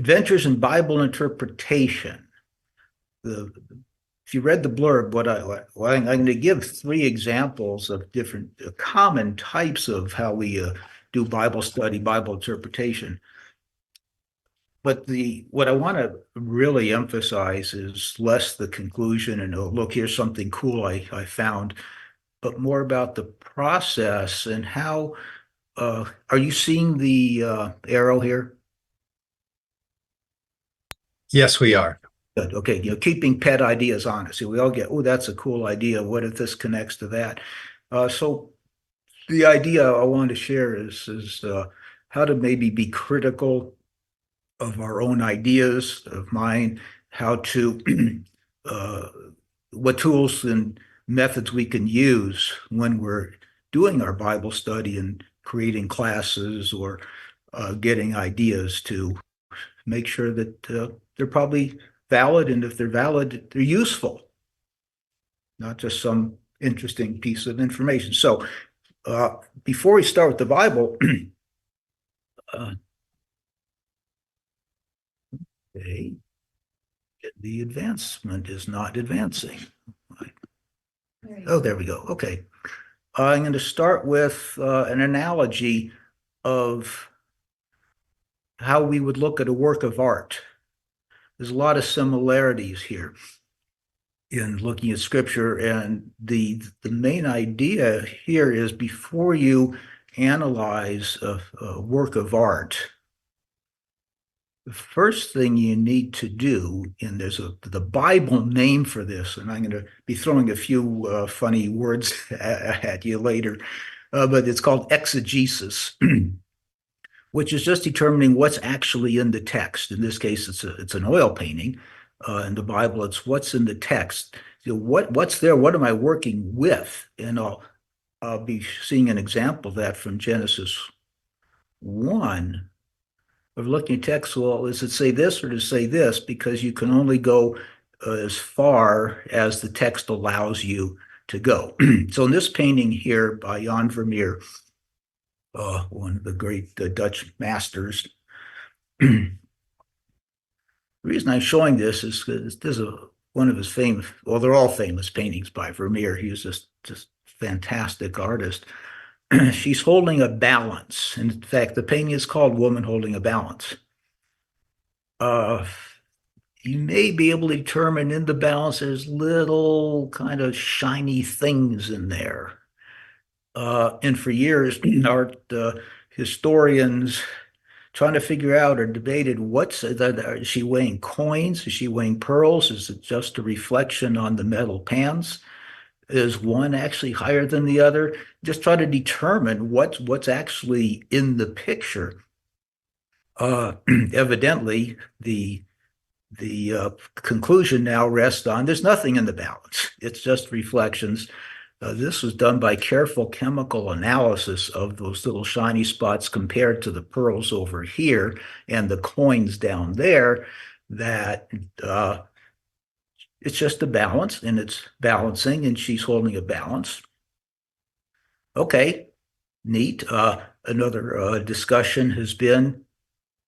Adventures in Bible Interpretation. If you read the blurb, I'm going to give 3 examples of different common types of how we do Bible study, Bible interpretation. But what I want to really emphasize is less the conclusion and, oh, look, here's something cool I found, but more about the process and how. Are you seeing the arrow here? Yes, we are. Good. Okay. Keeping pet ideas honest. We all get, oh, that's a cool idea. What if this connects to that? So the idea I want to share is how to maybe be critical of our own ideas, of mine, how to, what tools and methods we can use when we're doing our Bible study and creating classes or getting ideas to make sure that they're probably valid, and if they're valid, they're useful, not just some interesting piece of information. So before we start with the Bible, okay, the advancement is not advancing. Oh, there we go. Okay. I'm going to start with an analogy of how we would look at a work of art. There's a lot of similarities here in looking at scripture, and the main idea here is before you analyze a work of art, the first thing you need to do, and there's the Bible name for this, and I'm going to be throwing a few funny words at you later, but it's called exegesis, which is just determining what's actually in the text. In this case, it's an oil painting. In the Bible, it's what's in the text. What's there? What am I working with? And I'll be seeing an example of that from Genesis 1. Of looking at text, well, is it say this or to say this? Because you can only go as far as the text allows you to go. So in this painting here by Jan Vermeer, one of the great Dutch masters, the reason I'm showing this is because this is one of his famous, well, they're all famous paintings by Vermeer. He was just fantastic artist. She's holding a balance. In fact, the painting is called Woman Holding a Balance. You may be able to determine in the balance there's little kind of shiny things in there. And for years, art historians trying to figure out or debated is she weighing coins? Is she weighing pearls? Is it just a reflection on the metal pans? Is one actually higher than the other? Just try to determine what's actually in the picture. Evidently, the conclusion now rests on there's nothing in the balance. It's just reflections. This was done by careful chemical analysis of those little shiny spots compared to the pearls over here and the coins down there, that it's just a balance, and it's balancing, and she's holding a balance. Okay, neat. Another discussion has been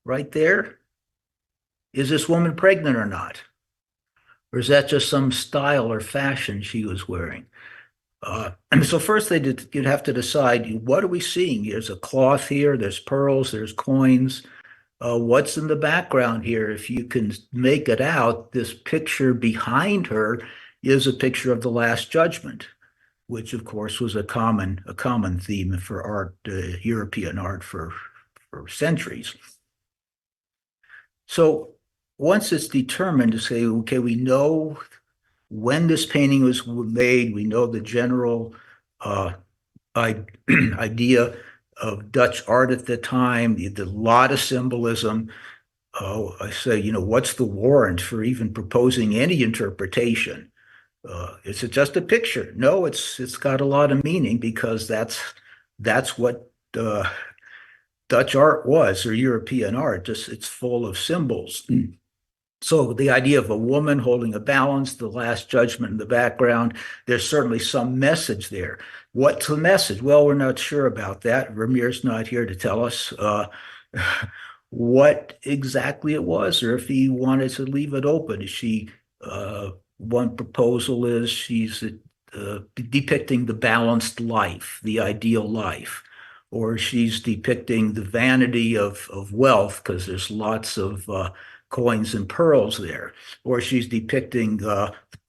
right there. Is this woman pregnant or not? Or is that just some style or fashion she was wearing? And so first you'd have to decide, what are we seeing? There's a cloth here, there's pearls, there's coins. What's in the background here? If you can make it out, this picture behind her is a picture of the Last Judgment, which of course was a common theme for art, European art for centuries. So once it's determined to say, okay, we know when this painting was made, we know the general idea of Dutch art at the time, a lot of symbolism. I say, what's the warrant for even proposing any interpretation? Is it just a picture? No, it's got a lot of meaning, because that's what Dutch art was, or European art. Just it's full of symbols. So the idea of a woman holding a balance, the Last Judgment in the background, there's certainly some message there. What's the message? Well, we're not sure about that. Vermeer's not here to tell us. what exactly it was, or if he wanted to leave it open. One proposal is she's depicting the balanced life, the ideal life, or she's depicting the vanity of wealth because there's lots of coins and pearls there, or she's depicting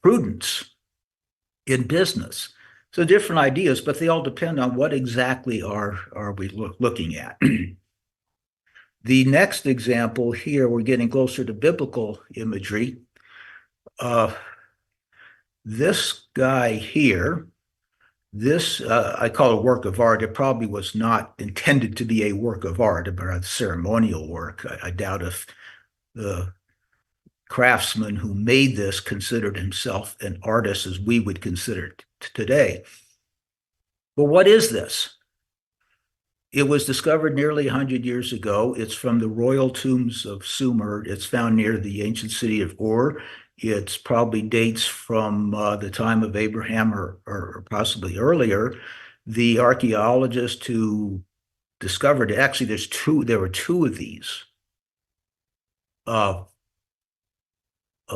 prudence in business. So different ideas, but they all depend on what exactly are we looking at. The next example here, we're getting closer to biblical imagery. This guy here, this I call a work of art. It probably was not intended to be a work of art, but a ceremonial work. I doubt if the craftsman who made this considered himself an artist as we would consider it today. But what is this? It was discovered nearly 100 years ago. It's from the royal tombs of Sumer. It's found near the ancient city of Ur. It's probably dates from the time of Abraham or possibly earlier. The archaeologist who discovered it, actually there were two of these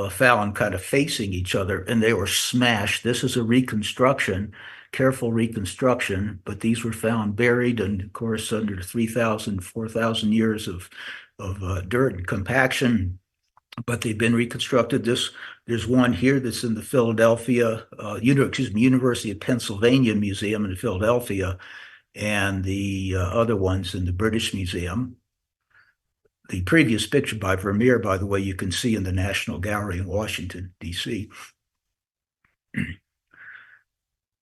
found kind of facing each other, and they were smashed. This is a reconstruction, careful reconstruction, but these were found buried, and of course, under 3,000, 4,000 years of dirt and compaction. But they've been reconstructed. There's one here that's in the Philadelphia, University of Pennsylvania Museum in Philadelphia, and the other one's in the British Museum. The previous picture by Vermeer, by the way, you can see in the National Gallery in Washington, D.C.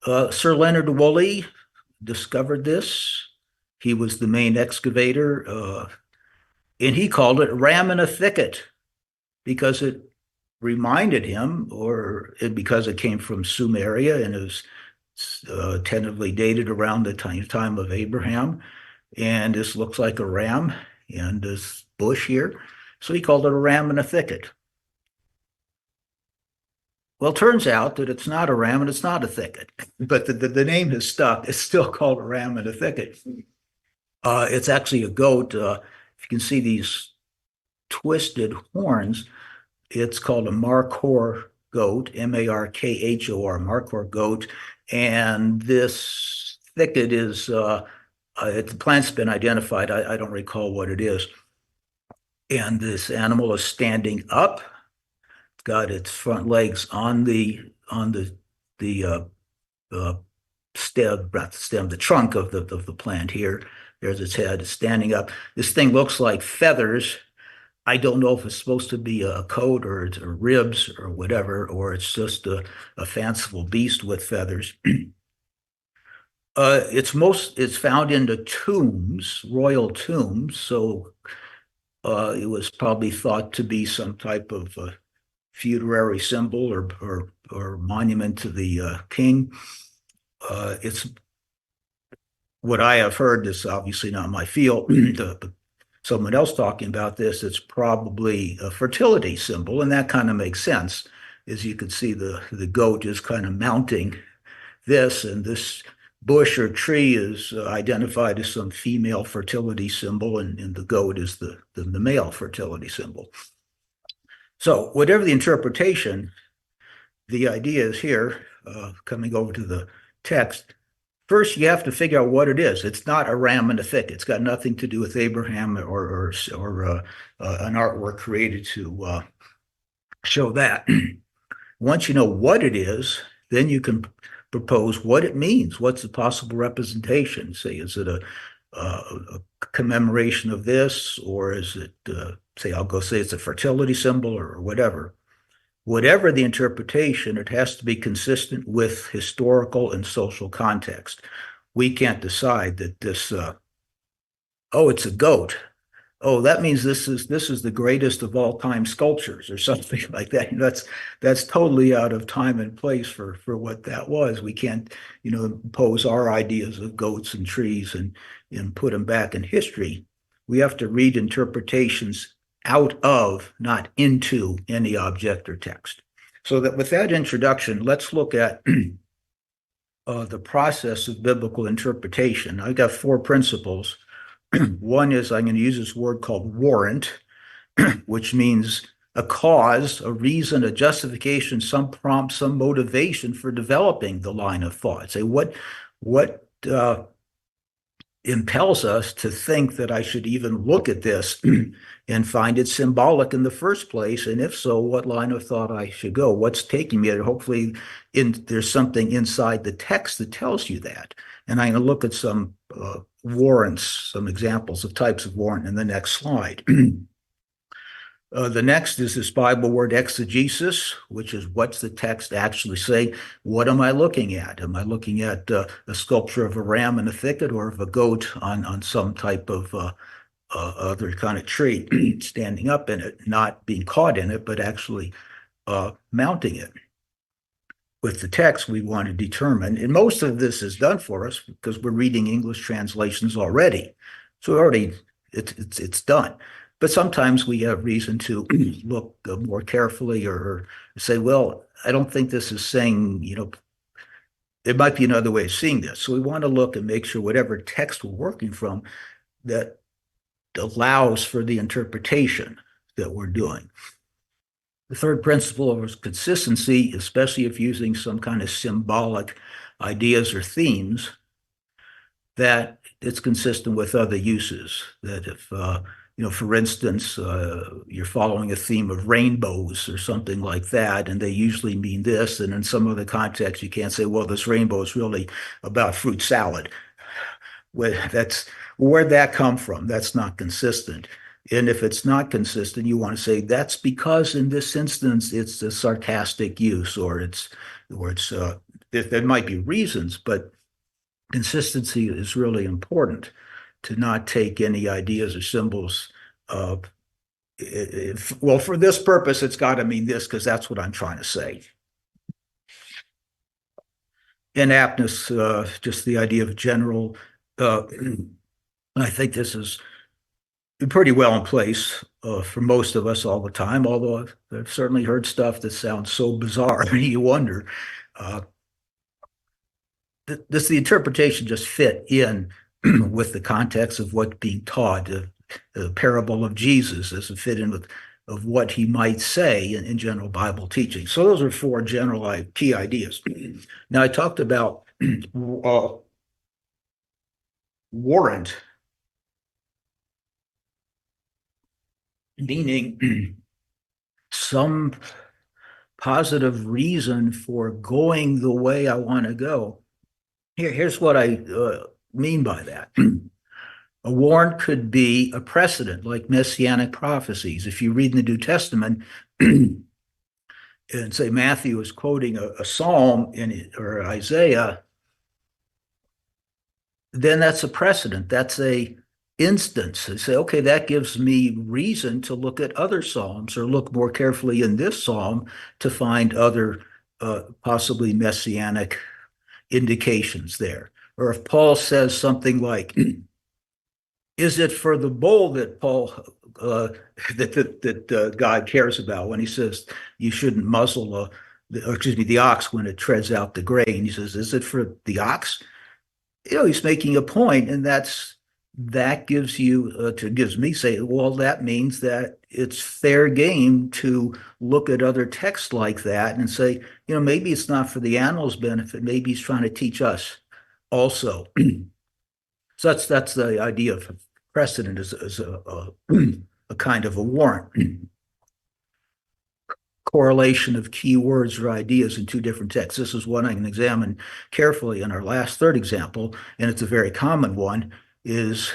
Sir Leonard Woolley discovered this. He was the main excavator, and he called it ram in a thicket because it reminded him, or because it came from Sumeria and it was tentatively dated around the time of Abraham. And this looks like a ram and this bush here. So he called it a ram in a thicket. Well, it turns out that it's not a ram and it's not a thicket, but the name has stuck. It's still called a ram in a thicket. It's actually a goat. If you can see these twisted horns, it's called a Markhor goat, Markhor, Markhor goat. And this thicket is, the plant's been identified. I don't recall what it is. And this animal is standing up. It's got its front legs on the stem, not the stem, the trunk of the plant here. There's its head. It's standing up. This thing looks like feathers. I don't know if it's supposed to be a coat or ribs or whatever, or it's just a fanciful beast with feathers. It's found in the tombs, royal tombs, so it was probably thought to be some type of funerary symbol or monument to the king. It's what I have heard. This is obviously not my field. Someone else talking about this, it's probably a fertility symbol, and that kind of makes sense. As you can see, the goat is kind of mounting this, and this bush or tree is identified as some female fertility symbol, and the goat is the male fertility symbol. So whatever the interpretation, the idea is here, coming over to the text. First, you have to figure out what it is. It's not a ram in a thicket. It's got nothing to do with Abraham or an artwork created to show that. Once you know what it is, then you can propose what it means. What's the possible representation? Say, is it a commemoration of this, or is it, I'll go say it's a fertility symbol or whatever. Whatever the interpretation, it has to be consistent with historical and social context. We can't decide that this, it's a goat. Oh, that means this is the greatest of all time sculptures or something like that. That's totally out of time and place for what that was. We can't, impose our ideas of goats and trees and put them back in history. We have to read interpretations out of, not into, any object or text. So that with that introduction, let's look at the process of biblical interpretation. I've got 4 principles. One is I'm going to use this word called warrant, which means a cause, a reason, a justification, some prompt, some motivation for developing the line of thought. Say what impels us to think that I should even look at this and find it symbolic in the first place, and if so, what line of thought I should go, what's taking me there. Hopefully there's something inside the text that tells you that. And I'm going to look at some warrants, some examples of types of warrant in the next slide. The next is this Bible word exegesis, which is what's the text actually say? What am I looking at? Am I looking at a sculpture of a ram in a thicket or of a goat on some type of other kind of tree, standing up in it, not being caught in it, but actually mounting it? With the text, we want to determine, and most of this is done for us because we're reading English translations already. So it's done. But sometimes we have reason to look more carefully or say, well, I don't think this is saying, there might be another way of seeing this. So we want to look and make sure whatever text we're working from that allows for the interpretation that we're doing. The third principle is consistency, especially if using some kind of symbolic ideas or themes, that it's consistent with other uses. That if, for instance, you're following a theme of rainbows or something like that, and they usually mean this, and in some other context, you can't say, well, this rainbow is really about fruit salad. Where'd that come from? That's not consistent. And if it's not consistent, you want to say that's because in this instance it's a sarcastic use, or there might be reasons, but consistency is really important, to not take any ideas or symbols. Well, for this purpose, it's got to mean this because that's what I'm trying to say. Inaptness, just the idea of general. I think this is pretty well in place for most of us all the time, although I've certainly heard stuff that sounds so bizarre you wonder, does the interpretation just fit in with the context of what's being taught? The parable of Jesus, does it fit in with of what he might say in general Bible teaching? So those are four general key ideas. Now I talked about warrant, meaning some positive reason for going the way I want to go. Here's what I mean by that. A warrant could be a precedent, like messianic prophecies. If you read in the New Testament, and say Matthew is quoting a psalm or Isaiah, then that's a precedent. That's a instance. They say, okay, that gives me reason to look at other psalms or look more carefully in this psalm to find other possibly messianic indications there. Or if Paul says something like, is it for the bull that God cares about when he says you shouldn't muzzle the ox when it treads out the grain? He says, is it for the ox? He's making a point, and that gives me say, well, that means that it's fair game to look at other texts like that and say, maybe it's not for the animal's benefit, maybe he's trying to teach us also. So that's the idea of precedent as a kind of a warrant. Correlation of key words or ideas in two different texts. This is one I can examine carefully in our last third example, and it's a very common one, is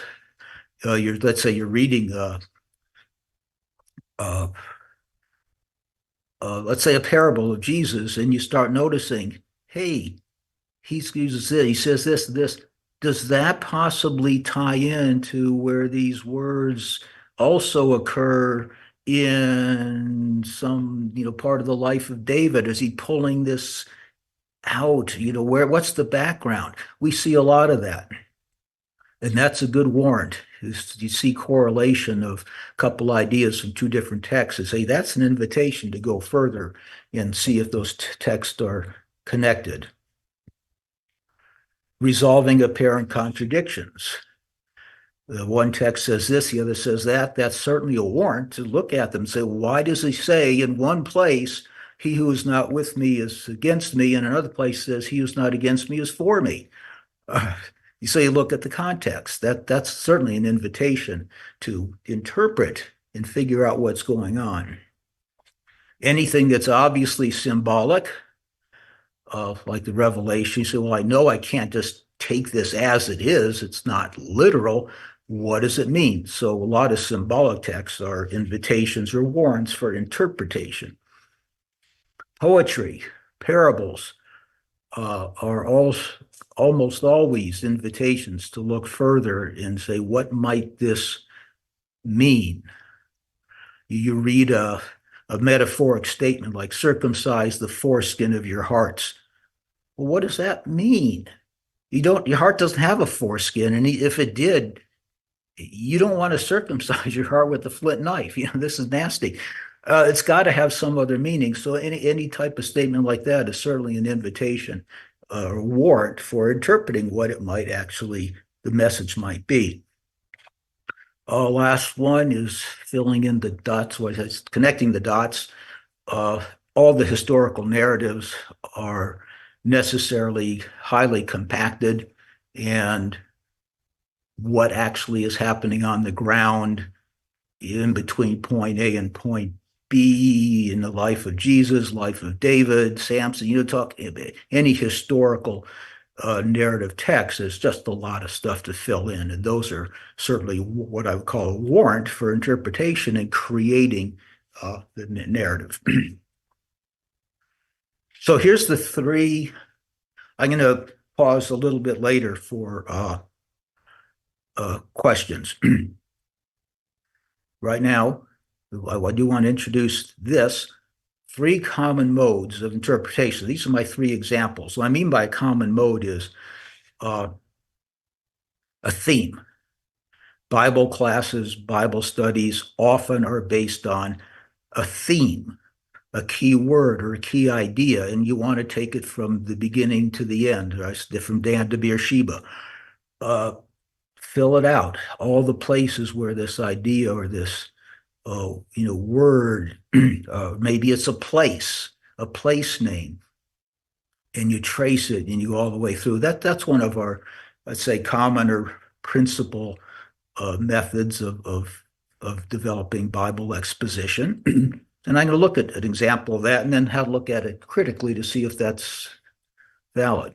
let's say you're reading let's say a parable of Jesus, and you start noticing, hey, he uses this, he says this. Does that possibly tie into where these words also occur in some part of the life of David? Is he pulling this out? What's the background? We see a lot of that. And that's a good warrant. You see correlation of a couple ideas from two different texts and say that's an invitation to go further and see if those texts are connected. Resolving apparent contradictions. The one text says this, the other says that. That's certainly a warrant to look at them and say, why does he say in one place, he who is not with me is against me, and another place says, he who's not against me is for me? You say you look at the context. That's certainly an invitation to interpret and figure out what's going on. Anything that's obviously symbolic, like the revelation, you say, well, I know I can't just take this as it is. It's not literal. What does it mean? So a lot of symbolic texts are invitations or warrants for interpretation. Poetry, parables are almost always invitations to look further and say, what might this mean? You read a metaphoric statement like circumcise the foreskin of your hearts. Well, what does that mean? Your heart doesn't have a foreskin, and if it did, you don't want to circumcise your heart with a flint knife. This is nasty. It's got to have some other meaning. So any type of statement like that is certainly an invitation or warrant for interpreting what it might actually, the message might be. Last one is filling in the dots, connecting the dots. All the historical narratives are necessarily highly compacted, and what actually is happening on the ground in between point A and point B in the life of Jesus, life of David, Samson, talk any historical narrative text, is just a lot of stuff to fill in. And those are certainly what I would call a warrant for interpretation and creating the narrative. So here's the three. I'm going to pause a little bit later for questions. Right now, I do want to introduce this. Three common modes of interpretation. These are my three examples. What I mean by a common mode is a theme. Bible classes, Bible studies often are based on a theme, a key word or a key idea, and you want to take it from the beginning to the end, right? From Dan to Beersheba. Fill it out. All the places where this idea or this word, maybe it's a place name, and you trace it and you go all the way through. That's one of our, let's say, common or principal methods of developing Bible exposition. And I'm going to look at an example of that and then how to look at it critically to see if that's valid.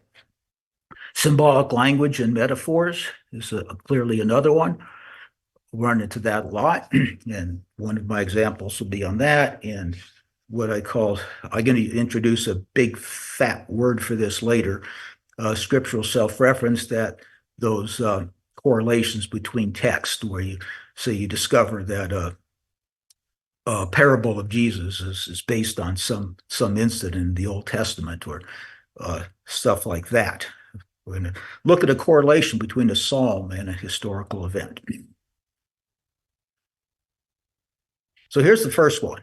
Symbolic language and metaphors is clearly another one. Run into that a lot, and one of my examples will be on that. And what I'm going to introduce a big fat word for this later, scriptural self-reference, that those correlations between text, where you discover that a parable of Jesus is based on some incident in the Old Testament, or stuff like that. We're going to look at a correlation between a psalm and a historical event. So here's the first one.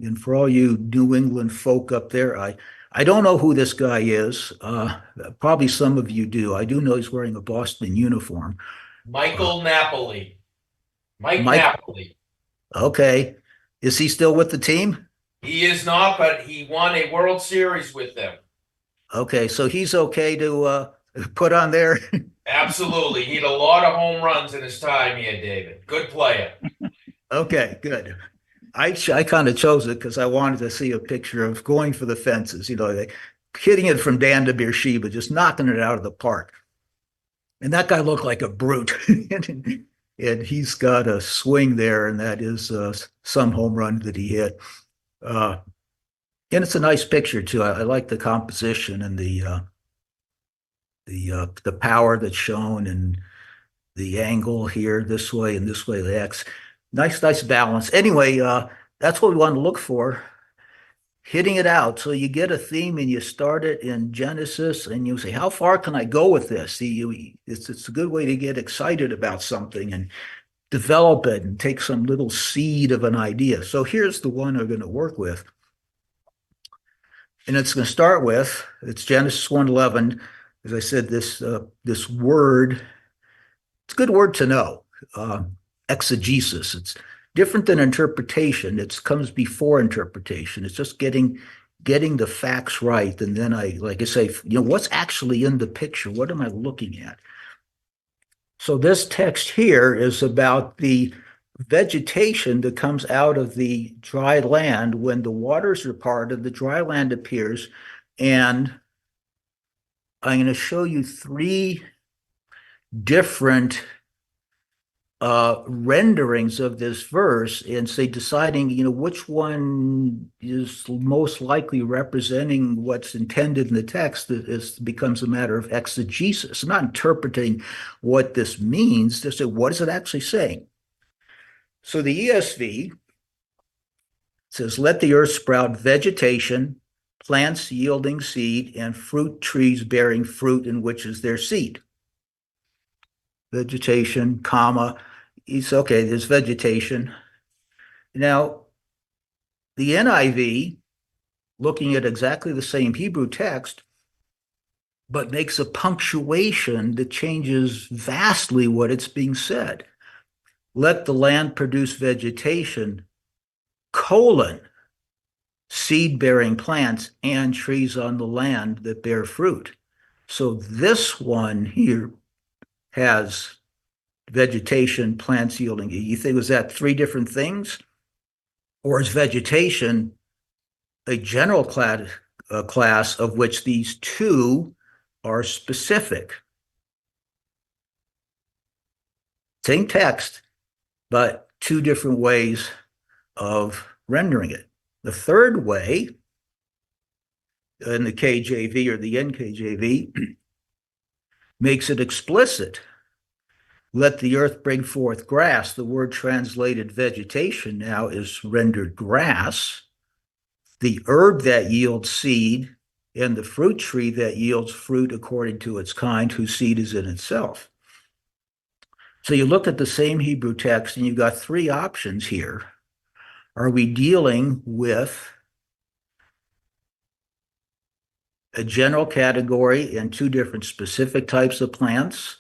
And for all you New England folk up there, I don't know who this guy is. Probably some of you do. I do know he's wearing a Boston uniform. Michael Napoli. Mike Napoli. Okay. Is he still with the team? He is not, but he won a World Series with them. Okay, so he's okay to put on there? Absolutely. He had a lot of home runs in his time here, David. Good player. Okay, good. I kind of chose it because I wanted to see a picture of going for the fences, hitting it from Dan to Beersheba, just knocking it out of the park. And that guy looked like a brute. And he's got a swing there, and that is some home run that he hit. And it's a nice picture too. I like the composition and the power that's shown, and the angle here, this way and this way, the X. Nice balance. Anyway, that's what we want to look for. Hitting it out. So you get a theme and you start it in Genesis and you say, how far can I go with this? It's a good way to get excited about something and develop it and take some little seed of an idea. So here's the one I'm going to work with. And it's going to start with, it's Genesis 1:11. As I said, this word, it's a good word to know. exegesis. It's different than interpretation. It comes before interpretation. It's just getting the facts right. And then like I say, what's actually in the picture? What am I looking at? So this text here is about the vegetation that comes out of the dry land when the waters are parted, the dry land appears, and I'm going to show you three different renderings of this verse and say deciding, which one is most likely representing what's intended in the text becomes a matter of exegesis. I'm not interpreting what this means, just say, what is it actually saying? So the ESV says, let the earth sprout vegetation, plants yielding seed, and fruit trees bearing fruit in which is their seed. Vegetation, comma, it's okay, there's vegetation. Now, the NIV, looking at exactly the same Hebrew text, but makes a punctuation that changes vastly what it's being said. Let the land produce vegetation, colon, seed-bearing plants and trees on the land that bear fruit. So this one here has vegetation, plants yielding. You think, was that three different things? Or is vegetation a general class of which these two are specific? Same text, but two different ways of rendering it. The third way, in the KJV or the NKJV, makes it explicit. Let the earth bring forth grass. The word translated vegetation now is rendered grass. The herb that yields seed, and the fruit tree that yields fruit according to its kind, whose seed is in itself. So you look at the same Hebrew text and you've got three options here. Are we dealing with a general category and two different specific types of plants?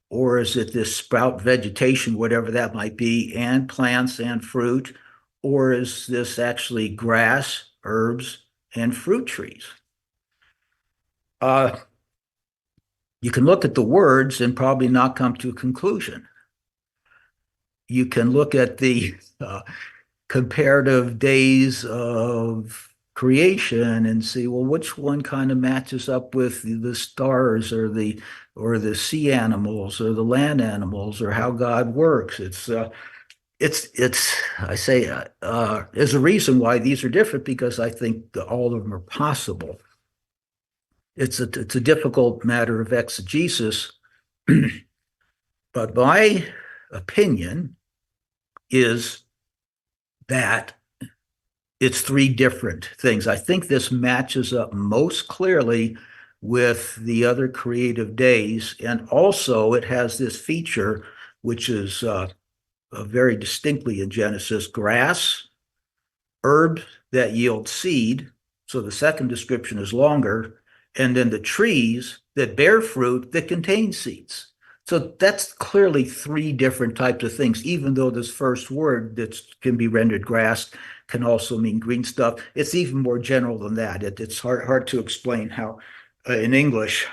Or is it this sprout vegetation, whatever that might be, and plants and fruit? Or is this actually grass, herbs, and fruit trees? You can look at the words and probably not come to a conclusion. You can look at the comparative days of creation and see, well, which one kind of matches up with the stars or the sea animals or the land animals or how God works. I say there's a reason why these are different, because I think all of them are possible. It's a difficult matter of exegesis, but my opinion is that it's three different things. I think this matches up most clearly with the other creative days, and also it has this feature which is very distinctly in Genesis: grass, herb that yield seed. So the second description is longer, and then the trees that bear fruit that contain seeds. So that's clearly three different types of things, even though this first word that can be rendered grass can also mean green stuff. It's even more general than that. It's hard to explain how in English,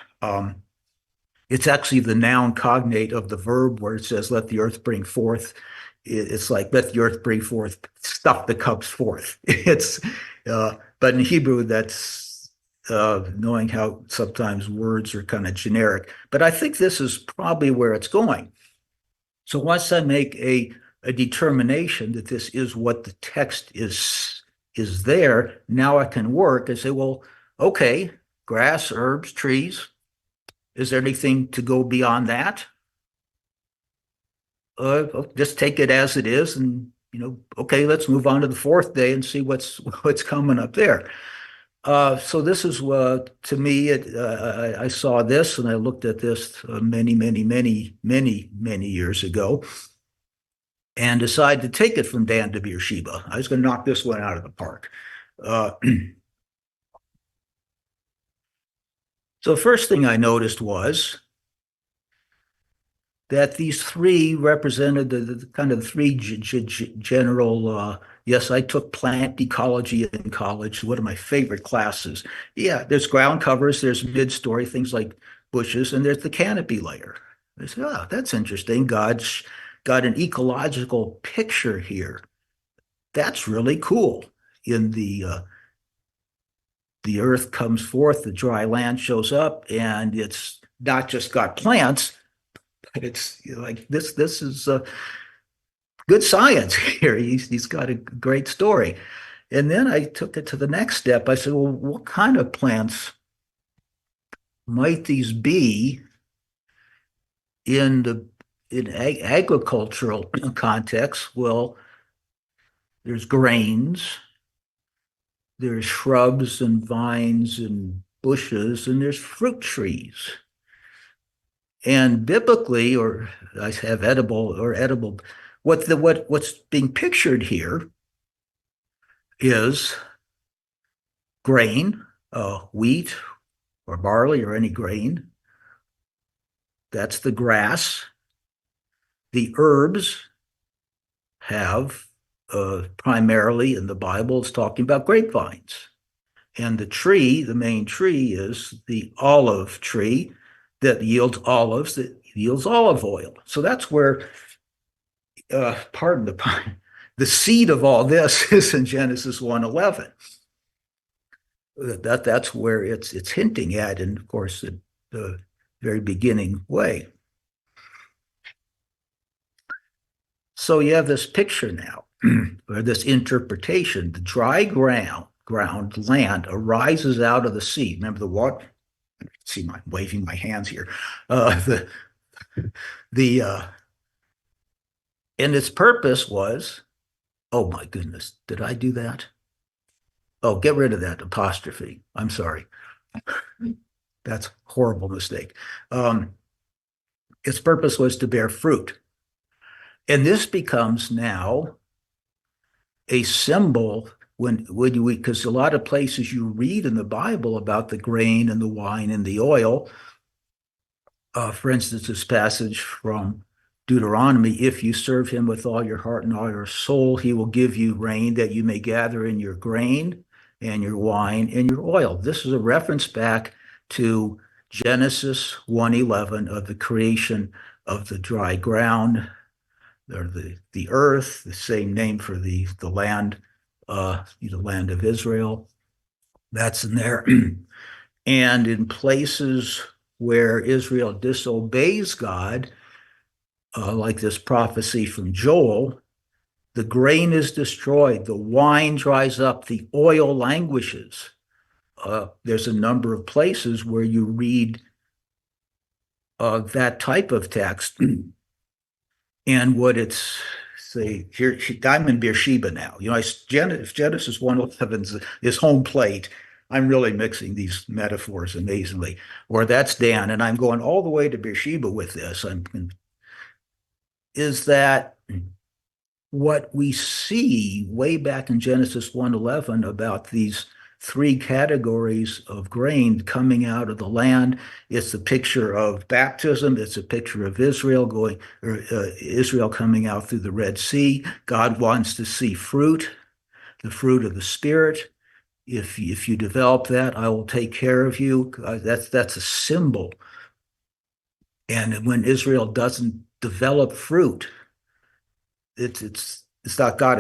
it's actually the noun cognate of the verb where it says, let the earth bring forth. It's like, let the earth bring forth stuff that comes forth. But in Hebrew, that's knowing how sometimes words are kind of generic. But I think this is probably where it's going. So once I make a determination that this is what the text is there, now I can work and say, well, okay, grass, herbs, trees. Is there anything to go beyond that? Just take it as it is, and okay, let's move on to the fourth day and see what's coming up there. So this is to me, I saw this and I looked at this many years ago, and decided to take it from Dan to Beersheba. I was going to knock this one out of the park. So the first thing I noticed was that these three represented the kind of three general. Yes, I took plant ecology in college, one of my favorite classes. Yeah, there's ground covers, there's mid-story, things like bushes, and there's the canopy layer. I said, oh, that's interesting. God's got an ecological picture here. That's really cool. In the earth comes forth, the dry land shows up, and it's not just got plants, but it's like this is good science here. He's got a great story. And then I took it to the next step. I said, well, what kind of plants might these be in the in agricultural context? Well, there's grains, there's shrubs and vines and bushes, and there's fruit trees. And biblically, or I have edible, what's being pictured here is grain, wheat or barley or any grain. That's the grass. The herbs have primarily in the Bible, it's talking about grapevines. And the tree, the main tree, is the olive tree that yields olives, that yields olive oil. So that's where, pardon the pun, the seed of all this is in Genesis 1:11. That's where it's hinting at, and of course, the very beginning way. So you have this picture now, or this interpretation. The dry land arises out of the sea. Remember the what? See, I'm waving my hands here. The and its purpose was, oh my goodness, did I do that? Oh, get rid of that apostrophe. I'm sorry. That's a horrible mistake. Its purpose was to bear fruit. And this becomes now a symbol when you, because a lot of places you read in the Bible about the grain and the wine and the oil. For instance, this passage from Deuteronomy, if you serve him with all your heart and all your soul, he will give you rain that you may gather in your grain and your wine and your oil. This is a reference back to Genesis 1:11 of the creation of the dry ground, or the earth, the same name for the land, the land of Israel. That's in there. And in places where Israel disobeys God, like this prophecy from Joel, the grain is destroyed, the wine dries up, the oil languishes. There's a number of places where you read that type of text. And what it's say here, I'm in Beersheba now. Genesis 1:11 is home plate. I'm really mixing these metaphors amazingly. Or that's Dan, and I'm going all the way to Beersheba with this. Is that what we see way back in Genesis 1:11 about these three categories of grain coming out of the land? It's a picture of baptism. It's a picture of Israel Israel coming out through the Red Sea. God wants to see fruit, the fruit of the Spirit. If you develop that, I will take care of you. That's a symbol. And when Israel doesn't develop fruit, it's not God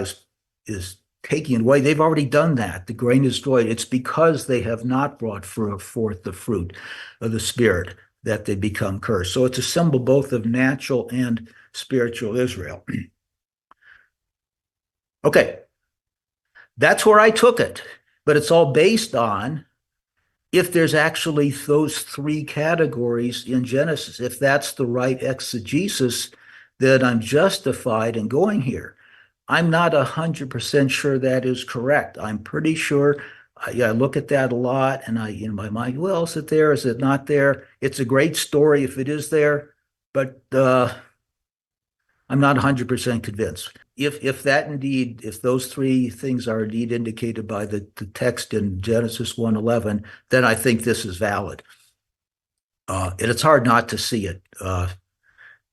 is taking it away. They've already done that. The grain is destroyed. It's because they have not brought forth the fruit of the Spirit that they become cursed. So it's a symbol both of natural and spiritual Israel. Okay, that's where I took it, but it's all based on if there's actually those three categories in Genesis. If that's the right exegesis, then I'm justified in going here. I'm not 100% sure that is correct. I'm pretty sure. I look at that a lot, and in my mind, well, is it there? Is it not there? It's a great story if it is there, but I'm not 100% convinced. If those three things are indeed indicated by the text in Genesis 1:11, then I think this is valid. And it's hard not to see it.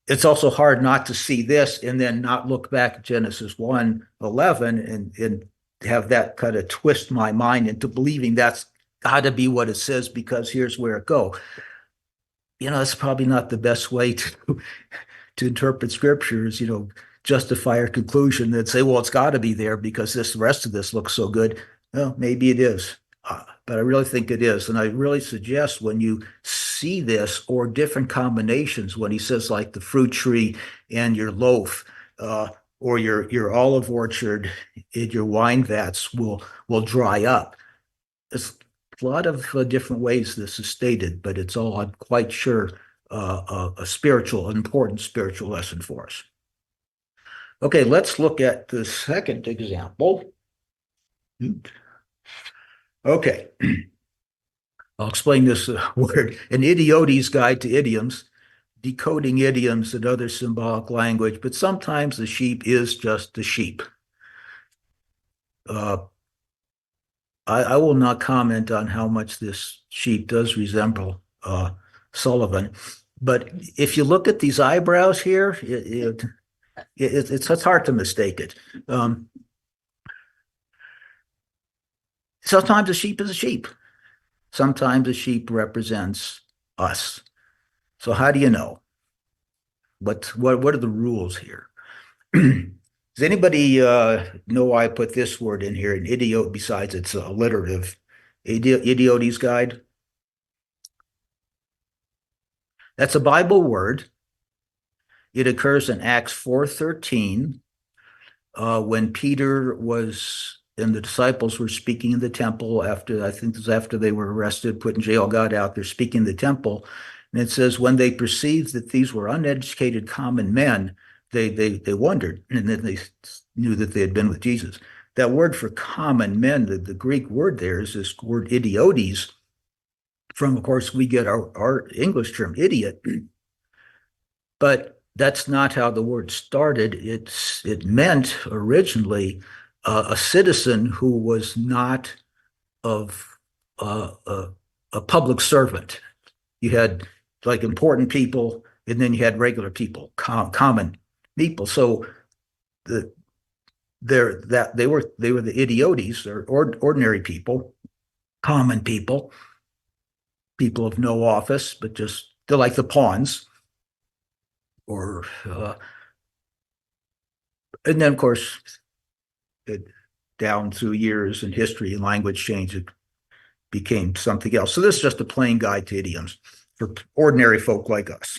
it's also hard not to see this and then not look back at Genesis 1:11 and have that kind of twist my mind into believing that's got to be what it says because here's where it go. It's probably not the best way to interpret scriptures, justify our conclusion that say, well, it's got to be there because the rest of this looks so good. Well, maybe it is. But I really think it is. And I really suggest when you see this or different combinations, when he says like the fruit tree and your loaf, or your olive orchard and your wine vats will dry up. There's a lot of different ways this is stated, but it's all, I'm quite sure, an important spiritual lesson for us. Okay, let's look at the second example. Okay, I'll explain this word. An idiote's guide to idioms, decoding idioms and other symbolic language, but sometimes the sheep is just the sheep. I will not comment on how much this sheep does resemble Sullivan, but if you look at these eyebrows here, it's hard to mistake it. Sometimes a sheep is a sheep. Sometimes a sheep represents us. So how do you know? What are the rules here? Does anybody know why I put this word in here, an idiot, besides it's alliterative? Idiote's guide. That's a Bible word. It occurs in Acts 4:13 when Peter and the disciples were speaking in the temple after, I think this was after they were arrested, put in jail, got out, they're speaking in the temple. And it says, when they perceived that these were uneducated common men, they wondered, and then they knew that they had been with Jesus. That word for common men, the Greek word there is this word idiotes, from, of course, we get our English term idiot. But that's not how the word started. It meant originally a citizen who was not of a public servant. You had like important people, and then you had regular people, common people. So they were the idiotes, or ordinary people, common people of no office, but they're like the pawns. And then of course, down through years and history and language change, it became something else. So this is just a plain guide to idioms for ordinary folk like us.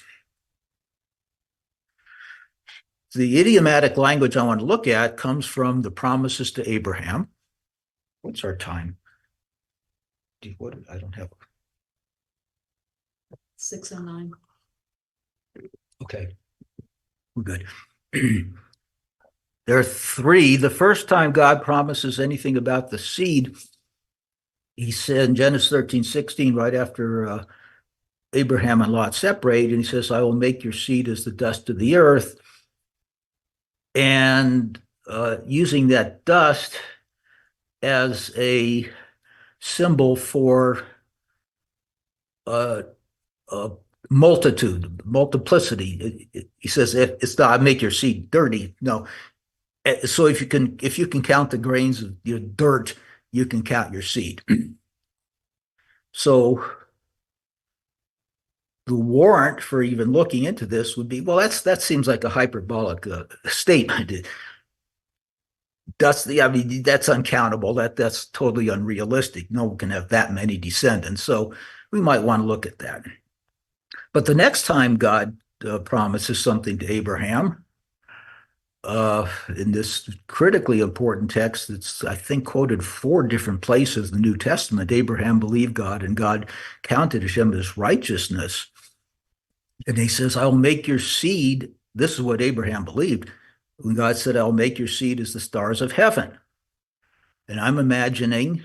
The idiomatic language I want to look at comes from the promises to Abraham. What's our time? I don't have. 6:09. Okay, we're good. There are three. The first time God promises anything about the seed, he said in Genesis 13:16, right after Abraham and Lot separate, and he says, I will make your seed as the dust of the earth. And using that dust as a symbol for multiplicity. He says, it's not, I make your seed dirty. No. So if you can count the grains of your dirt, you can count your seed. So the warrant for even looking into this would be, well, that seems like a hyperbolic statement. That's uncountable. That's totally unrealistic. No one can have that many descendants. So we might want to look at that. But the next time God promises something to Abraham, in this critically important text that's, I think, quoted 4 different places in the New Testament, Abraham believed God and God counted him as righteousness. And he says, I'll make your seed, this is what Abraham believed, when God said, I'll make your seed as the stars of heaven. And I'm imagining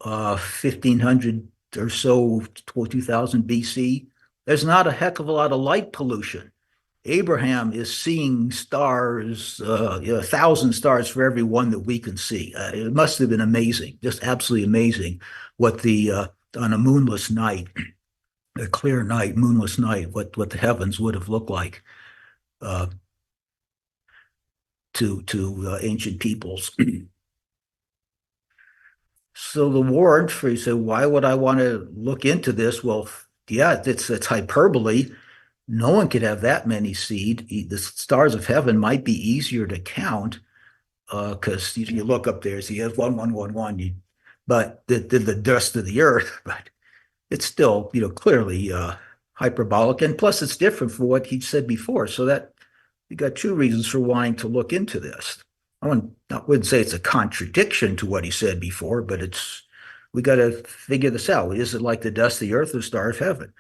1500 or so, 2000 BC, there's not a heck of a lot of light pollution. Abraham is seeing stars, 1,000 stars for every one that we can see. It must have been amazing, just absolutely amazing, what on a moonless night, a clear night, moonless night, what the heavens would have looked like uh, to ancient peoples. So the ward for you said, why would I want to look into this? Well, yeah, it's hyperbole. No one could have that many seed. The stars of heaven might be easier to count because you look up there, so you have 1, 1, 1, 1. But the dust of the earth, but it's still clearly hyperbolic, and plus it's different from what he said before. So that you got two reasons for wanting to look into this. I wouldn't say it's a contradiction to what he said before, but we got to figure this out. Is it like the dust of the earth or the star of heaven?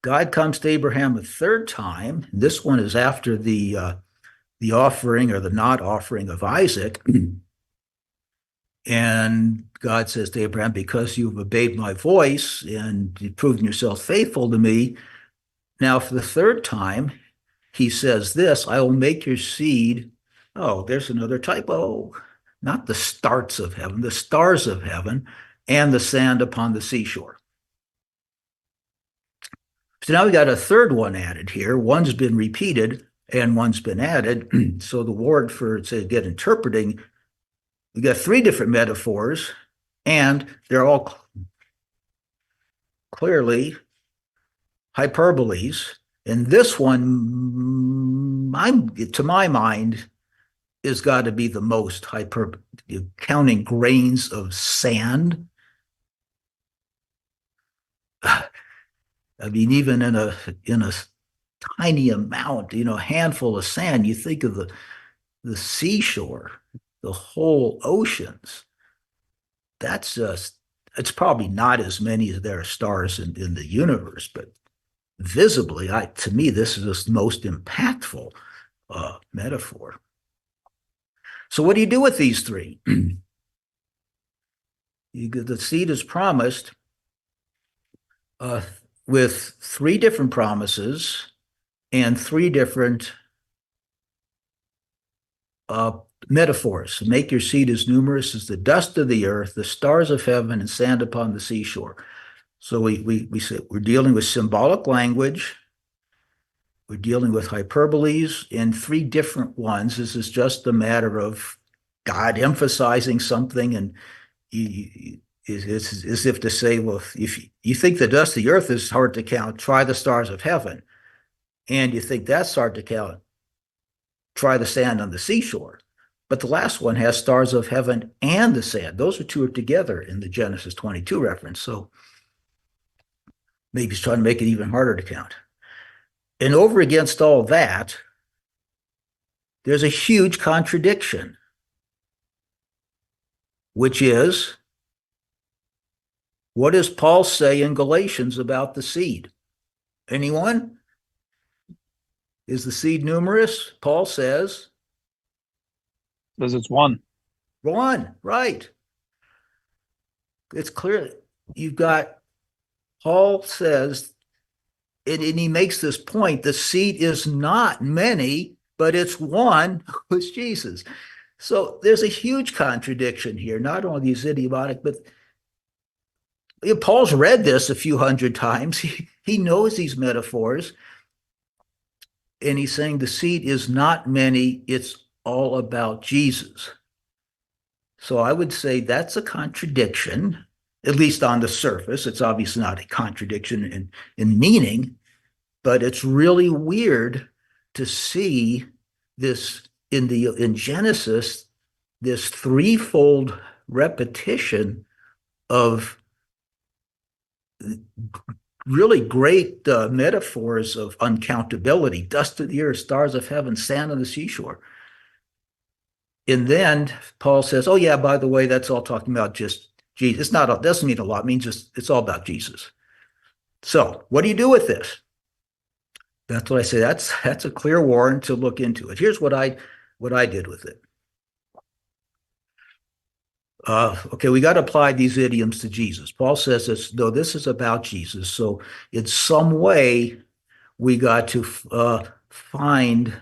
God comes to Abraham a third time. This one is after the offering or the not offering of Isaac. And God says to Abraham, because you've obeyed my voice and you've proven yourself faithful to me, now for the third time, he says this, I will make your seed. Oh, there's another typo. Not the stars of heaven, the stars of heaven, and the sand upon the seashore. So now we got a third one added here. One's been repeated and one's been added. So the word for, say, get interpreting, we got three different metaphors, and they're all clearly hyperboles. And this one, to my mind, has got to be the most hyperbole, counting grains of sand. I mean, even in a tiny amount, a handful of sand, you think of the seashore, the whole oceans. It's probably not as many as there are stars in the universe, but visibly, to me, this is the most impactful metaphor. So what do you do with these three? The seed is promised with three different promises and three different metaphors. Make your seed as numerous as the dust of the earth, the stars of heaven, and sand upon the seashore. So we say we're dealing with symbolic language. We're dealing with hyperboles in three different ones. This is just a matter of God emphasizing something, and it's as if to say, well, if you think the dust of the earth is hard to count, try the stars of heaven. And you think that's hard to count, try the sand on the seashore. But the last one has stars of heaven and the sand. Those two are together in the Genesis 22 reference. So maybe he's trying to make it even harder to count. And over against all that, there's a huge contradiction, which is, what does Paul say in Galatians about the seed? Anyone? Is the seed numerous? Paul says. Says it's one. One, right. It's clear. You've got, Paul says, and he makes this point, the seed is not many, but it's one, who is Jesus. So there's a huge contradiction here, not only these idiomatic, but Paul's read this a few hundred times. He knows these metaphors. And he's saying the seed is not many, it's all about Jesus. So I would say that's a contradiction, at least on the surface. It's obviously not a contradiction in meaning, but it's really weird to see this in Genesis, this threefold repetition of really great metaphors of uncountability, dust of the earth, stars of heaven, sand on the seashore. And then Paul says, oh yeah, by the way, that's all talking about just Jesus. It doesn't mean a lot, it means just it's all about Jesus. So what do you do with this? That's what I say. That's a clear warrant to look into it. Here's what I did with it. Okay, we got to apply these idioms to Jesus. Paul says this, no, this is about Jesus. So in some way, we got to find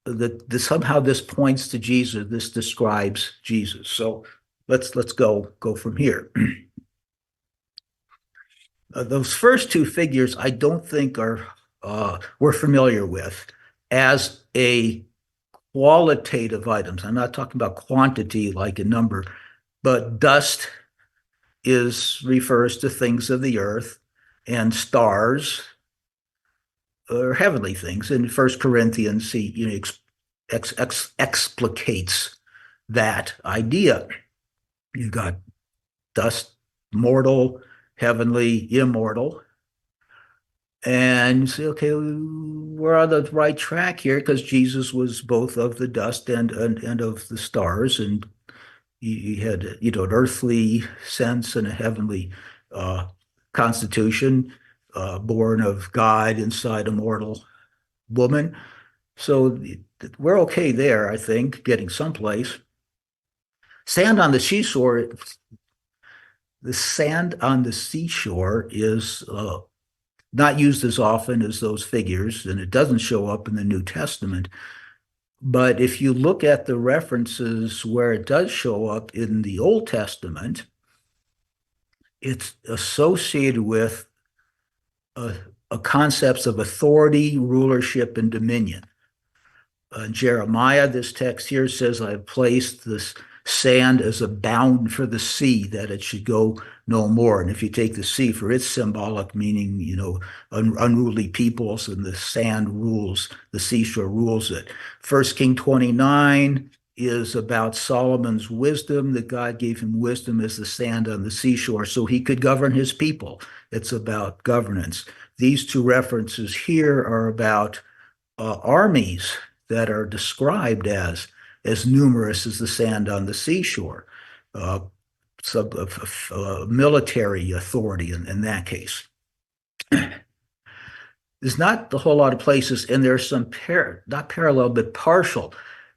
that somehow this points to Jesus. This describes Jesus. So let's go from here. Those first two figures, I don't think we're familiar with as a qualitative items. I'm not talking about quantity like a number, but dust refers to things of the earth, and stars or heavenly things. In First Corinthians, he explicates that idea. You've got dust, mortal, heavenly, immortal. And you say, okay, we're on the right track here because Jesus was both of the dust and of the stars, and he had an earthly sense and a heavenly constitution, born of God inside a mortal woman. So we're okay there, I think, getting someplace. Sand on the seashore. The sand on the seashore is not used as often as those figures, and it doesn't show up in the New Testament. But if you look at the references where it does show up in the Old Testament, it's associated with concepts of authority, rulership, and dominion. Jeremiah, this text here says, I have placed this sand as a bound for the sea, that it should go no more. And if you take the sea for its symbolic meaning, unruly peoples, and the sand rules, the seashore rules it. 1 King 29 is about Solomon's wisdom, that God gave him wisdom as the sand on the seashore so he could govern his people. It's about governance. These two references here are about armies that are described as numerous as the sand on the seashore, military authority in that case. There's not a whole lot of places, and there's some not parallel, but partial.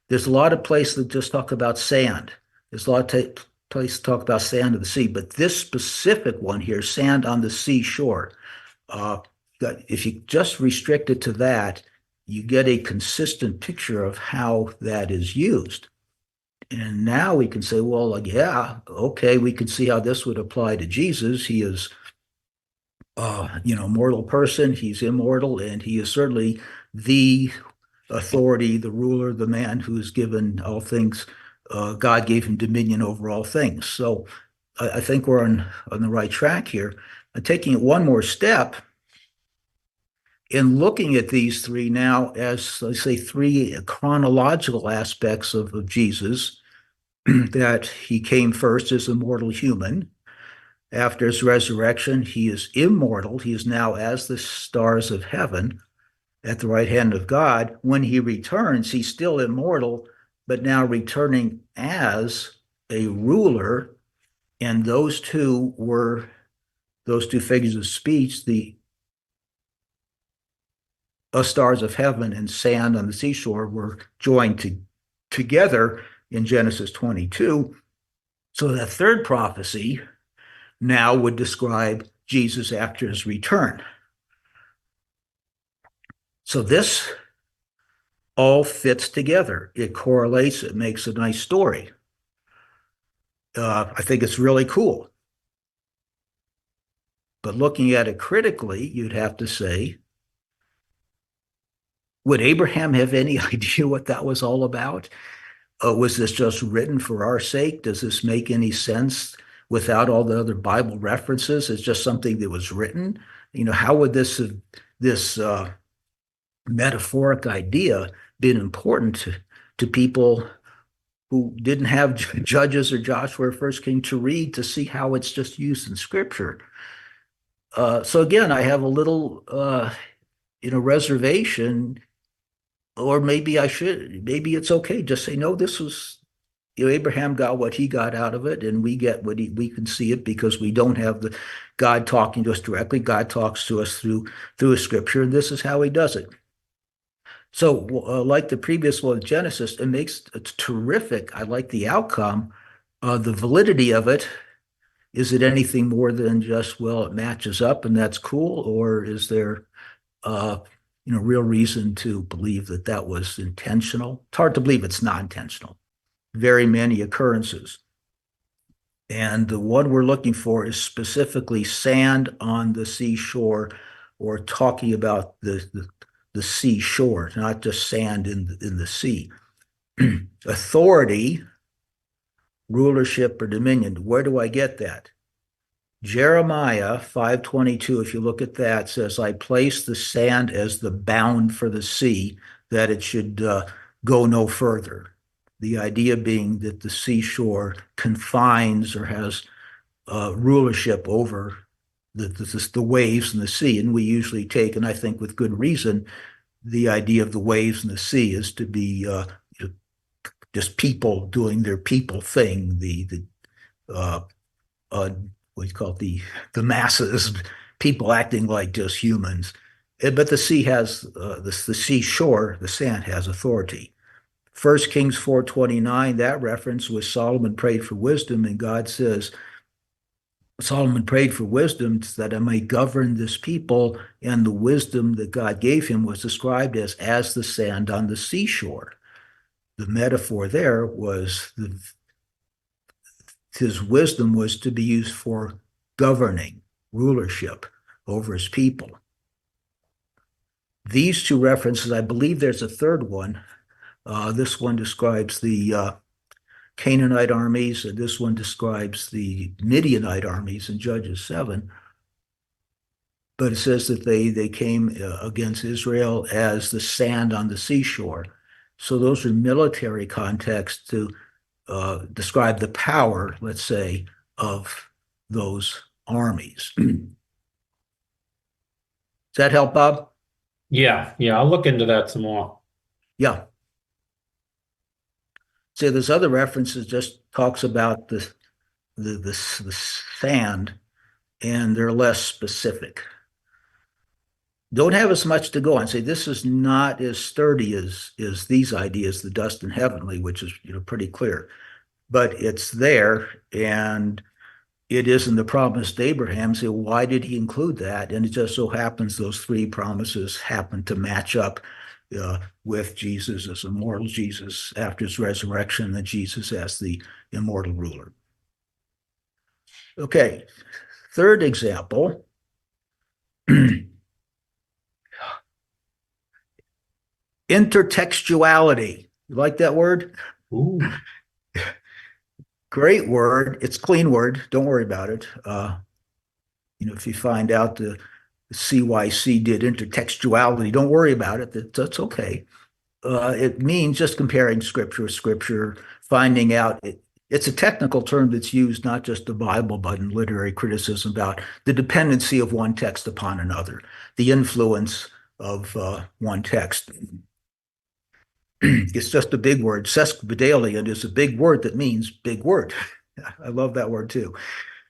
There's a lot of places that just talk about sand. There's a lot of places talk about sand of the sea, but this specific one here, sand on the seashore, if you just restrict it to that, you get a consistent picture of how that is used. And now we can say, well, yeah, okay, we can see how this would apply to Jesus. He is, mortal person. He's immortal, and he is certainly the authority, the ruler, the man who is given all things. God gave him dominion over all things. So I think we're on the right track here. And taking it one more step, in looking at these three now as, I say, three chronological aspects of Jesus, that he came first as a mortal human. After his resurrection, he is immortal. He is now as the stars of heaven at the right hand of God. When he returns, he's still immortal, but now returning as a ruler. And those two figures of speech, the stars of heaven and sand on the seashore, were joined together in Genesis 22. So the third prophecy now would describe Jesus after his return. So this all fits together. It correlates. It makes a nice story. I think it's really cool. But looking at it critically, you'd have to say, would Abraham have any idea what that was all about? Was this just written for our sake? Does this make any sense without all the other Bible references? It's just something that was written. How would this metaphoric idea been important to people who didn't have Judges or Joshua or First King to read to see how it's just used in Scripture? So again, I have a little reservation, or maybe maybe it's okay. Just say, no, this was, Abraham got what he got out of it, and we get we can see it because we don't have the God talking to us directly. God talks to us through a scripture, and this is how he does it. So like the previous one, Genesis, it's terrific. I like the outcome. The validity of it, is it anything more than just, well, it matches up and that's cool? Or is there real reason to believe that was intentional? It's hard to believe it's not intentional. Very many occurrences. And the one we're looking for is specifically sand on the seashore, or talking about the seashore, not just sand in the sea. Authority, rulership, or dominion. Where do I get that? Jeremiah 5:22, if you look at that, says, I place the sand as the bound for the sea, that it should go no further. The idea being that the seashore confines or has rulership over the waves in the sea. And we usually take, and I think with good reason, the idea of the waves in the sea is to be just people doing their people thing, uh, what do you call it, the masses, people acting like just humans. But the sea has the seashore, the sand has authority. 1 Kings 4:29, that reference was Solomon prayed for wisdom, and God says, Solomon prayed for wisdom that I may govern this people, and the wisdom that God gave him was described as the sand on the seashore. The metaphor there was his wisdom was to be used for governing, rulership over his people. These two references, I believe there's a third one. This one describes the Canaanite armies, and this one describes the Midianite armies in Judges 7. But it says that they came against Israel as the sand on the seashore. So those are military contexts to describe the power, let's say, of those armies. Does that help, Bob? Yeah, I'll look into that some more. Yeah. So there's other references just talks about the sand, and they're less specific. Don't have as much to go on. Say this is not as sturdy as these ideas, the dust and heavenly, which is pretty clear, but it's there, and it isn't the promise to Abraham. So why did he include that? And it just so happens those three promises happen to match up with Jesus as immortal Jesus after his resurrection, and Jesus as the immortal ruler. Okay, third example. Intertextuality. You like that word? Ooh. Great word. It's a clean word. Don't worry about it. If you find out the CYC did intertextuality, don't worry about it. That's okay. It means just comparing scripture with scripture, finding out. It's a technical term that's used not just the Bible, but in literary criticism about the dependency of one text upon another, the influence of one text. It's just a big word. Sesquipedalian is a big word that means big word. I love that word too.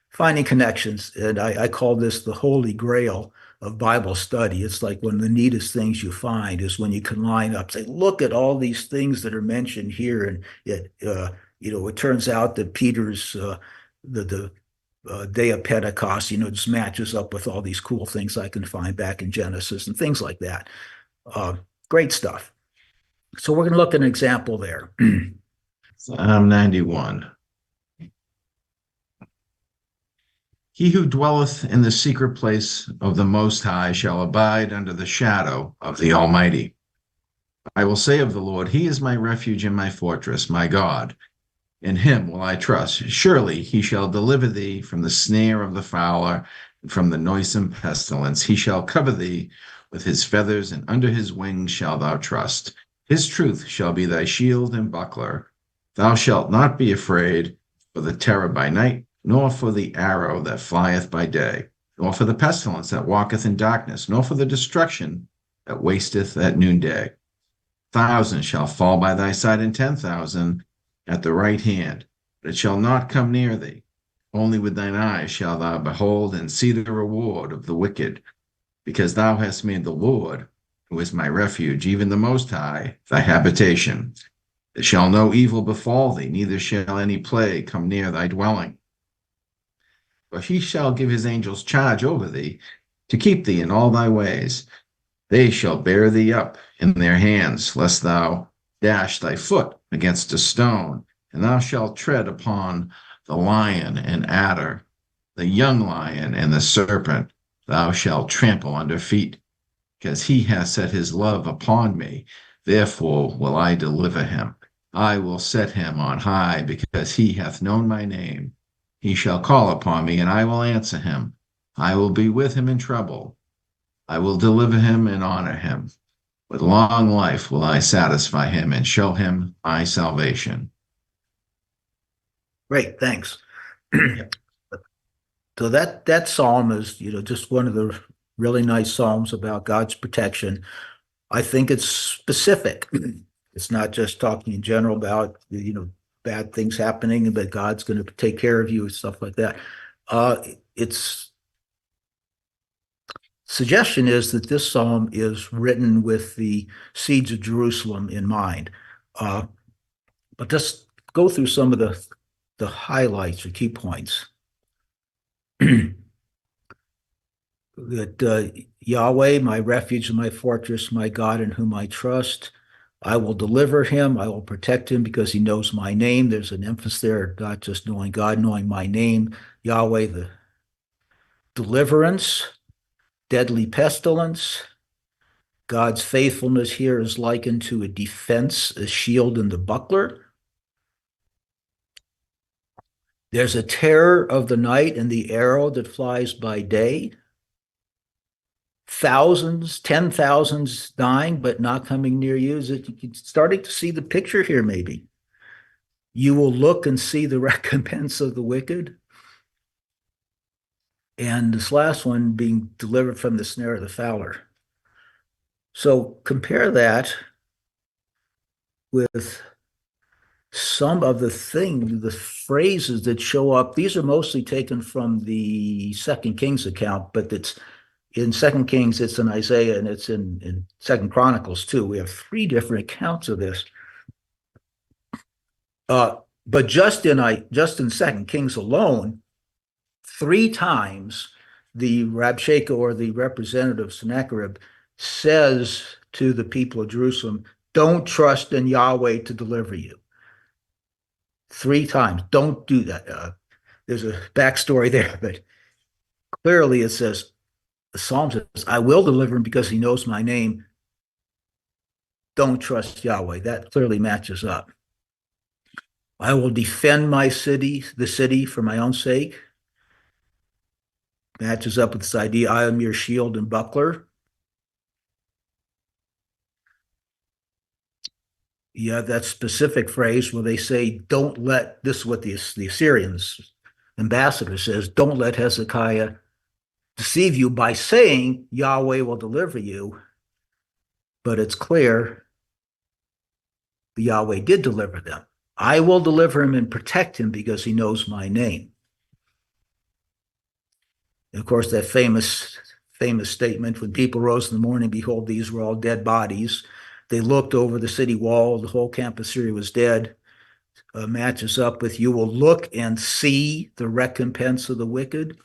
Finding connections. And I call this the holy grail of Bible study. It's like one of the neatest things you find is when you can line up, say, look at all these things that are mentioned here. And it turns out that Peter's, the day of Pentecost, just matches up with all these cool things I can find back in Genesis and things like that. Great stuff. So we're going to look at an example there. Psalm 91. He who dwelleth in the secret place of the Most High shall abide under the shadow of the Almighty. I will say of the Lord, He is my refuge and my fortress, my God. In Him will I trust. Surely He shall deliver thee from the snare of the fowler and from the noisome pestilence. He shall cover thee with His feathers, and under His wings shalt thou trust. His truth shall be thy shield and buckler. Thou shalt not be afraid for the terror by night, nor for the arrow that flieth by day, nor for the pestilence that walketh in darkness, nor for the destruction that wasteth at noonday. 1,000 shall fall by thy side, and 10,000 at the right hand, but it shall not come near thee. Only with thine eyes shalt thou behold and see the reward of the wicked, because thou hast made the Lord, who is my refuge, even the Most High, thy habitation. There shall no evil befall thee, neither shall any plague come near thy dwelling. For He shall give His angels charge over thee, to keep thee in all thy ways. They shall bear thee up in their hands, lest thou dash thy foot against a stone. And thou shalt tread upon the lion and adder, the young lion and the serpent, thou shalt trample under feet, because he has set his love upon me. Therefore will I deliver him. I will set him on high, because he hath known my name. He shall call upon me, and I will answer him. I will be with him in trouble. I will deliver him and honor him. With long life will I satisfy him and show him my salvation. Great, thanks. So that psalm is, just one of the really nice psalms about God's protection. I think it's specific. It's not just talking in general about, bad things happening, but God's going to take care of you and stuff like that. Its suggestion is that this psalm is written with the siege of Jerusalem in mind. But just go through some of the highlights or key points. That Yahweh, my refuge and my fortress, my God in whom I trust, I will deliver him. I will protect him because he knows my name. There's an emphasis there, not just knowing God, knowing my name. Yahweh, the deliverance, deadly pestilence. God's faithfulness here is likened to a defense, a shield and the buckler. There's a terror of the night and the arrow that flies by day. Thousands, 10,000s dying, but not coming near you. Is it starting to see the picture here, maybe? You will look and see the recompense of the wicked. And this last one, being delivered from the snare of the fowler. So compare that with some of the phrases that show up. These are mostly taken from the Second Kings account, but it's in Second Kings, it's in Isaiah, and it's in Second Chronicles too. We have 3 different accounts of this. But just in Second Kings alone, 3 times the Rabshakeh, or the representative Sennacherib, says to the people of Jerusalem, don't trust in Yahweh to deliver you. 3 times. Don't do that. There's a backstory there, but clearly it says, the Psalm says, I will deliver him because he knows my name. Don't trust Yahweh. That clearly matches up. I will defend my city, the city, for my own sake. Matches up with this idea, I am your shield and buckler. Yeah, that specific phrase where they say, don't let, this is what the Assyrians ambassador says, don't let Hezekiah deceive you by saying Yahweh will deliver you. But it's clear Yahweh did deliver them. I will deliver him and protect him because he knows my name. And of course, that famous statement, when people rose in the morning, behold, these were all dead bodies. They looked over the city wall, the whole camp of Syria was dead. Matches up with, you will look and see the recompense of the wicked.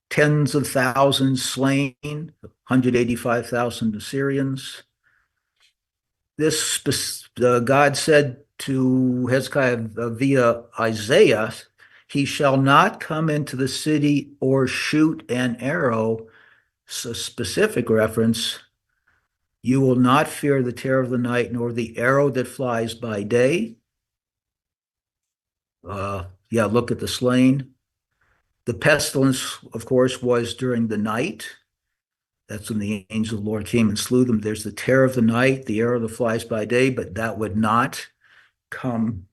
Tens of thousands slain, 185,000 Assyrians. This God said to Hezekiah via Isaiah, he shall not come into the city or shoot an arrow. So specific reference, you will not fear the terror of the night, nor the arrow that flies by day. Look at the slain. The pestilence, of course, was during the night. That's when the angel of the Lord came and slew them. There's the terror of the night, the arrow that flies by day, but that would not come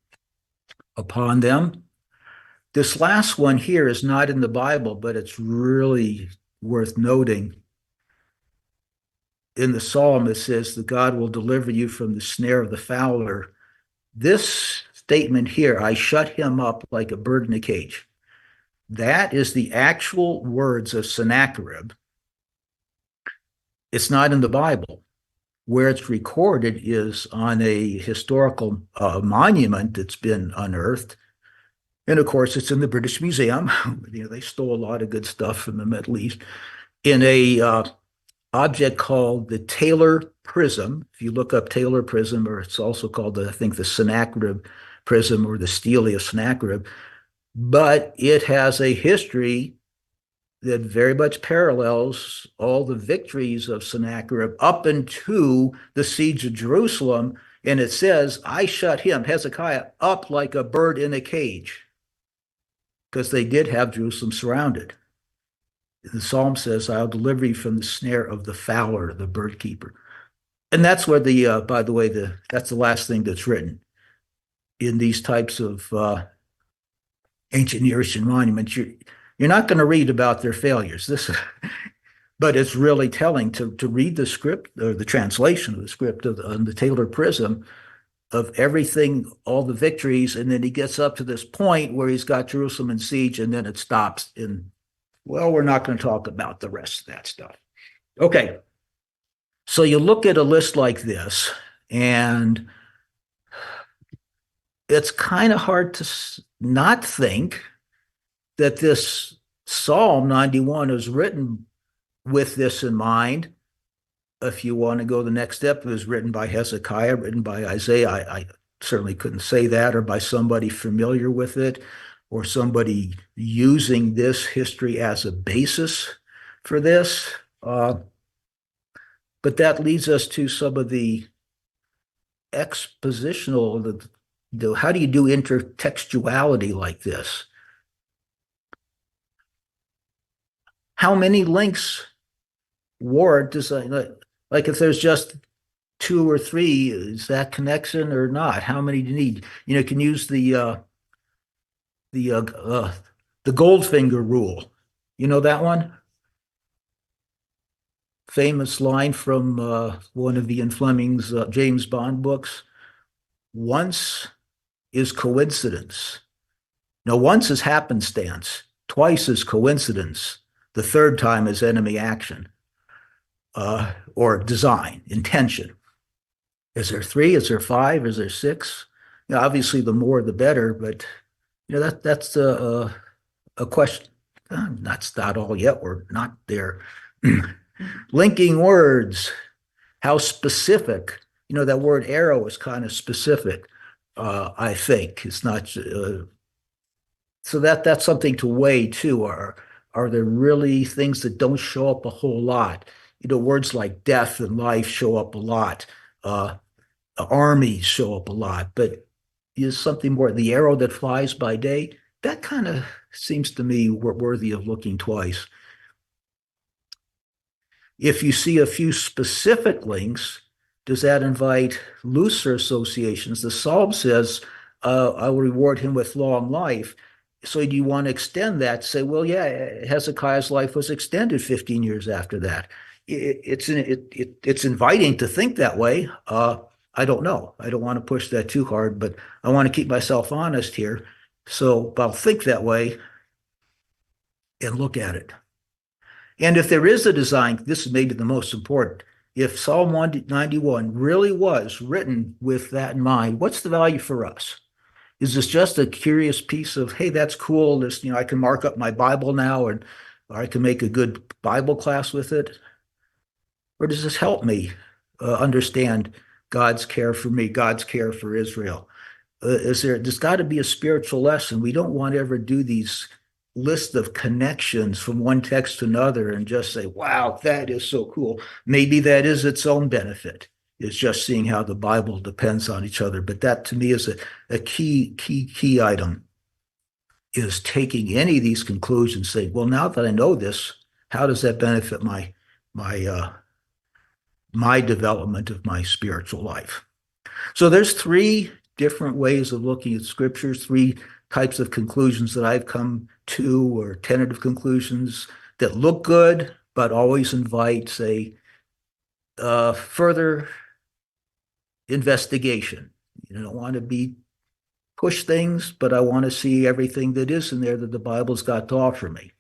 upon them. This last one here is not in the Bible, but it's really worth noting. In the Psalm, it says that God will deliver you from the snare of the fowler. This statement here, I shut him up like a bird in a cage. That is the actual words of Sennacherib. It's not in the Bible. Where it's recorded is on a historical monument that's been unearthed. And of course, it's in the British Museum. They stole a lot of good stuff from the Middle East. In a object called the Taylor prism. If you look up Taylor prism, or it's also called, I think, the Sennacherib prism or the Stelia Sennacherib, but it has a history that very much parallels all the victories of Sennacherib up into the siege of Jerusalem. And it says, I shut him, Hezekiah, up like a bird in a cage, because they did have Jerusalem surrounded. The psalm says, I'll deliver you from the snare of the fowler, the bird keeper. And that's where by the way, that's the last thing that's written in these types of ancient Near Eastern monuments. You're not going to read about their failures. But it's really telling to read the script, or the translation of the script on the Taylor prism, of everything, all the victories, and then he gets up to this point where he's got Jerusalem in siege, and then it stops in, well, we're not going to talk about the rest of that stuff. Okay, so you look at a list like this, and it's kind of hard to not think that this Psalm 91 is written with this in mind. If you want to go the next step, it was written by Hezekiah, written by Isaiah. I certainly couldn't say that, or by somebody familiar with it, or somebody using this history as a basis for this. But that leads us to some of the expositional, how do you do intertextuality like this? How many links warrant design? Like if there's just 2 or 3, is that connection or not? How many do you need? You can use the Goldfinger rule. You know that one? Famous line from one of Ian Fleming's James Bond books. Once is coincidence. No, once is happenstance. Twice is coincidence. The third time is enemy action. Or design, intention. Is there 3? Is there 5? Is there 6? Obviously, the more the better, but that's a question. That's not all yet. We're not there. Linking words. How specific? That word arrow is kind of specific. I think it's not. So that's something to weigh too. Are there really things that don't show up a whole lot? Words like death and life show up a lot. Armies show up a lot, but is something more, the arrow that flies by day, that kind of seems to me worthy of looking twice. If you see a few specific links, does that invite looser associations? The Psalm says, I will reward him with long life. So do you want to extend that? Say, well, yeah, Hezekiah's life was extended 15 years after that. It's inviting to think that way. I don't know. I don't want to push that too hard, but I want to keep myself honest here. So I'll think that way and look at it. And if there is a design, this is maybe the most important. If Psalm 191 really was written with that in mind, what's the value for us? Is this just a curious piece of, hey, that's cool. This, I can mark up my Bible now, or I can make a good Bible class with it? Or does this help me understand God's care for me, God's care for Israel? There's got to be a spiritual lesson. We don't want to ever do these lists of connections from one text to another and just say, wow, that is so cool. Maybe that is its own benefit. It's just seeing how the Bible depends on each other. But that to me is a key item, is taking any of these conclusions, saying, well, now that I know this, how does that benefit my development of my spiritual life? So there's 3 different ways of looking at scriptures, 3 types of conclusions that I've come to, or tentative conclusions that look good, but always invite, say, further investigation. You don't want to push things, but I want to see everything that is in there that the Bible's got to offer me.